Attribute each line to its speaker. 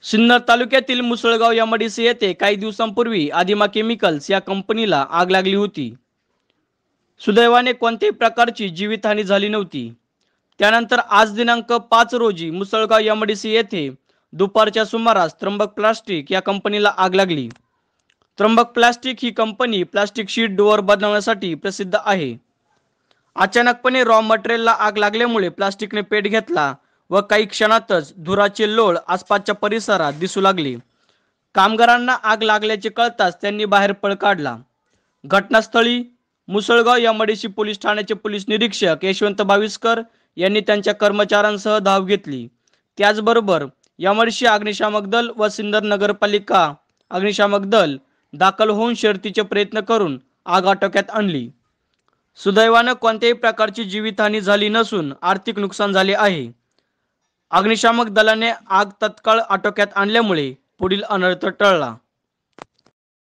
Speaker 1: सिन्नर तालुक्यातील मुसळगाव एमआयडीसी येथे काही दिवसांपूर्वी आदिमा केमिकल्स या कंपनीला आग लागली होती। सुदैवाने कोणत्याही प्रकारची जीवितहानी झाली नव्हती। त्यानंतर आज दिनांक 5 रोजी मुसळगाव एमआयडीसी येथे दुपारच्या सुमारास त्र्यंबक प्लास्टिक या कंपनीला आग लागली। त्र्यंबक प्लास्टिक ही कंपनी प्लास्टिक शीट डोअर बनवण्यासाठी प्रसिद्ध आहे। अचानकपणे रॉ मटेरियलला आग लागल्यामुळे प्लास्टिकने पेट घेतला व काही क्षणातच धुराचे लोळ आसपासच्या परिसरात दिसू लागले। कामगारांना आग लागल्याचे कळताच त्यांनी बाहेर पळ काढला। घटनास्थळी मुसळगाव एमआयडीसी पोलीस ठाण्याचे पोलीस निरीक्षक यशवंत बाविस्कर यांनी त्यांच्या कर्मचाऱ्यांसह धाव घेतली। त्याचबरोबर एमआयडीसी अग्निशामक दल व सिन्नर नगरपालिका अग्निशामक दल दाखल होऊन शर्थीचे प्रयत्न करून आग आटोक्यात आणली। सुदैवाने कोणत्याही प्रकारची जीवितहानी झाली नसून आर्थिक नुकसान झाले आहे। अग्निशामक दलाने आग तत्काळ आटोक्यात आणल्यामुळे पुढील अनर्थ टळला।